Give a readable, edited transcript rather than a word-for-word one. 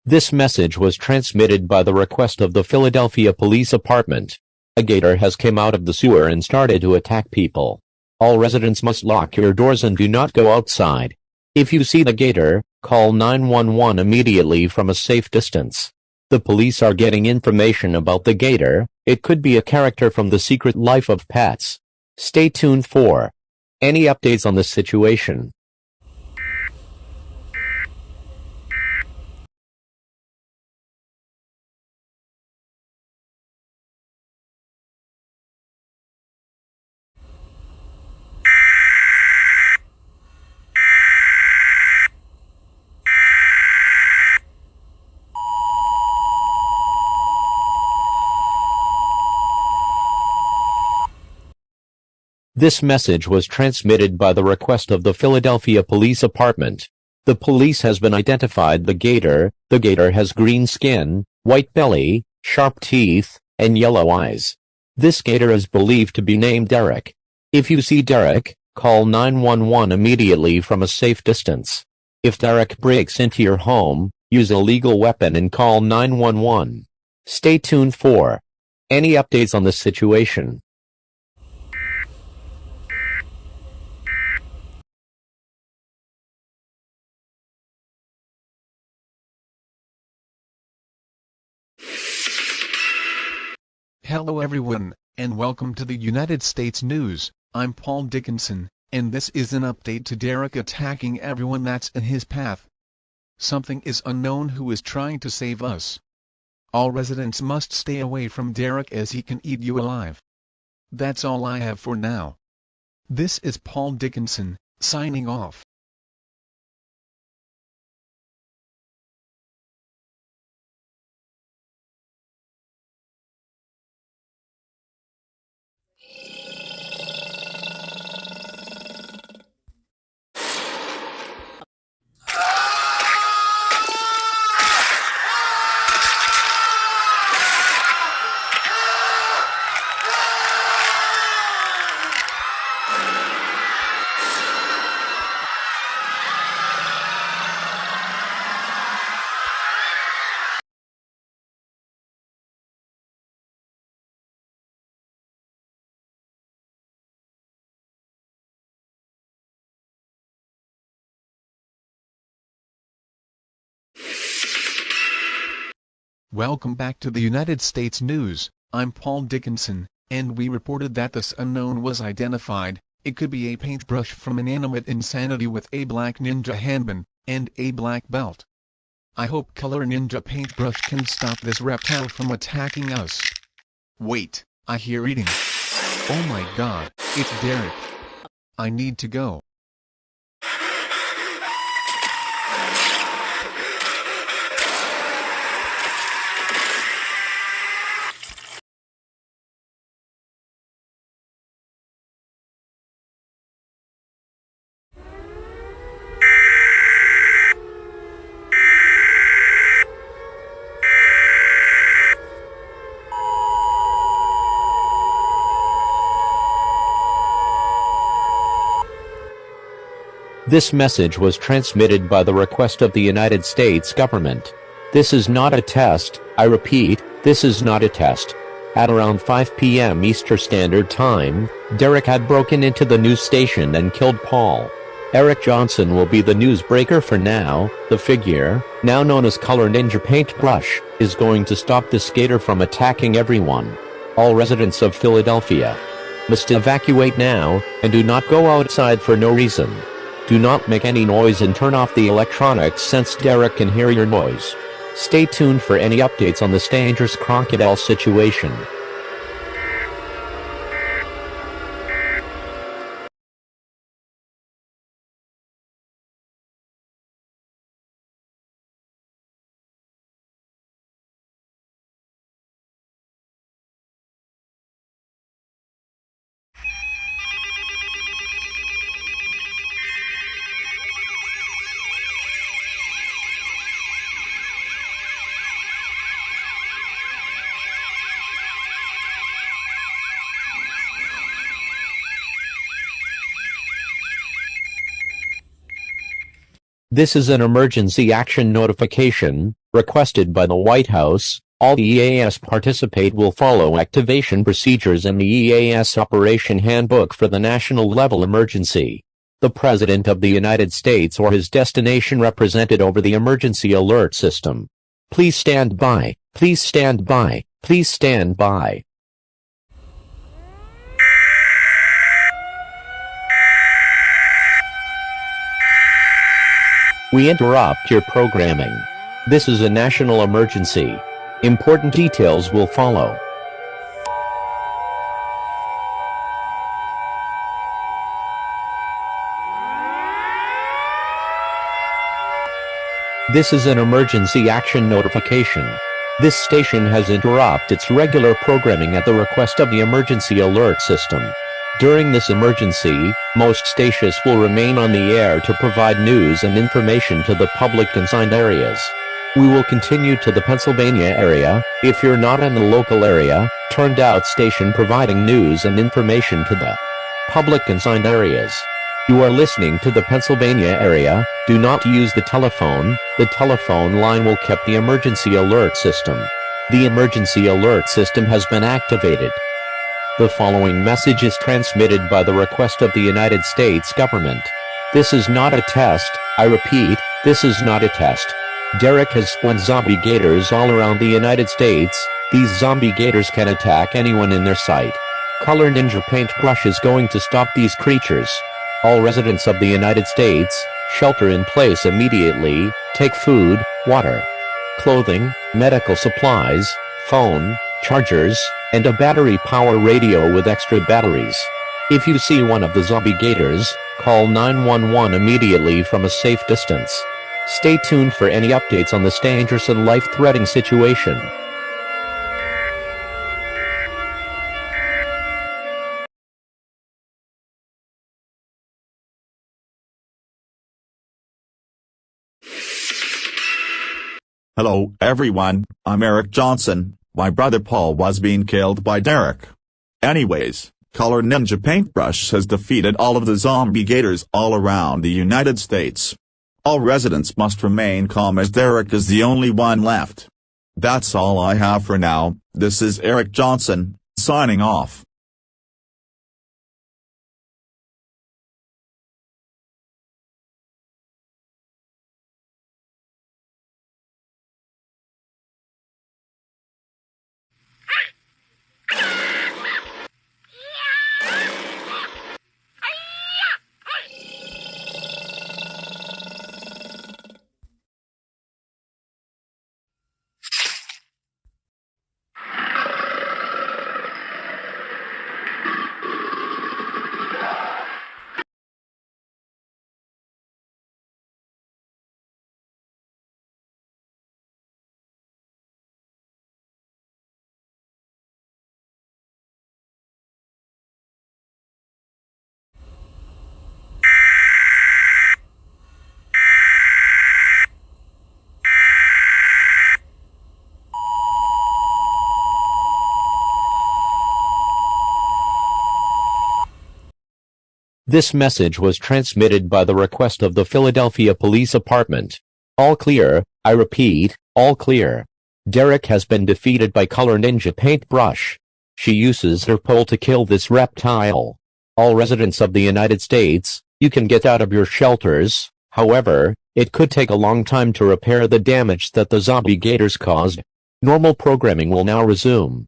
This message was transmitted by the request of the Philadelphia Police Department. A gator has come out of the sewer and started to attack people. All residents must lock your doors and do not go outside. If you see the gator, call 911 immediately from a safe distance. The police are getting information about the gator. It could be a character from The Secret Life of Pets. Stay tuned for any updates on the situation. This message was transmitted by the request of the Philadelphia Police Department. The police has been identified the gator. The gator has green skin, white belly, sharp teeth, and yellow eyes. This gator is believed to be named Derrick. If you see Derrick, call 911 immediately from a safe distance. If Derrick breaks into your home, use a legal weapon and call 911. Stay tuned for any updates on the situation. Hello everyone, and welcome to the United States News. I'm Paul Dickinson, and this is an update to Derrick attacking everyone that's in his path. Something is unknown who is trying to save us. All residents must stay away from Derrick as he can eat you alive. That's all I have for now. This is Paul Dickinson, signing off. Welcome back to the United States News. I'm Paul Dickinson, and we reported that this unknown was identified. It could be a paintbrush from Inanimate Insanity with a black ninja handgun and a black belt. I hope Color Ninja Paintbrush can stop this reptile from attacking us. Wait, I hear eating. Oh my god, it's Derrick. I need to go. This message was transmitted by the request of the United States government. This is not a test. I repeat, this is not a test. At around 5 p.m. Eastern Standard Time, Derrick had broken into the news station and killed Paul. Eric Johnson will be the newsbreaker for now. The figure, now known as Color Ninja Paintbrush, is going to stop this gator from attacking everyone. All residents of Philadelphia must evacuate now, and do not go outside for no reason. Do not make any noise and turn off the electronics since Derrick can hear your noise. Stay tuned for any updates on this dangerous crocodile situation. This is an emergency action notification, requested by the White House. All EAS participate will follow activation procedures in the EAS Operation Handbook for the national level emergency. The President of the United States or his destination represented over the emergency alert system. Please stand by, please stand by, please stand by. We interrupt your programming. This is a national emergency. Important details will follow. This is an emergency action notification. This station has interrupted its regular programming at the request of the emergency alert system. During this emergency, most stations will remain on the air to provide news and information to the public consigned areas. We will continue to the Pennsylvania area. If you're not in the local area, turned out station providing news and information to the public consigned areas. You are listening to the Pennsylvania area. Do not use the telephone. The telephone line will keep the emergency alert system. The emergency alert system has been activated. The following message is transmitted by the request of the United States government. This is not a test. I repeat, this is not a test. Derrick has spawned zombie gators all around the United States. These zombie gators can attack anyone in their sight. Color Ninja paintbrush is going to stop these creatures. All residents of the United States, shelter in place immediately. Take food, water, clothing, medical supplies, phone, chargers, and a battery power radio with extra batteries. If you see one of the zombie gators, call 911 immediately from a safe distance. Stay tuned for any updates on this dangerous and life-threatening situation. Hello, everyone, I'm Eric Johnson. My brother Paul was being killed by Derrick. Anyways, Color Ninja Paintbrush has defeated all of the zombie gators all around the United States. All residents must remain calm as Derrick is the only one left. That's all I have for now. This is Eric Johnson, signing off. This message was transmitted by the request of the Philadelphia Police Department. All clear, I repeat, all clear. Derrick has been defeated by Color Ninja Paintbrush. She uses her pole to kill this reptile. All residents of the United States, you can get out of your shelters. However, it could take a long time to repair the damage that the zombie gators caused. Normal programming will now resume.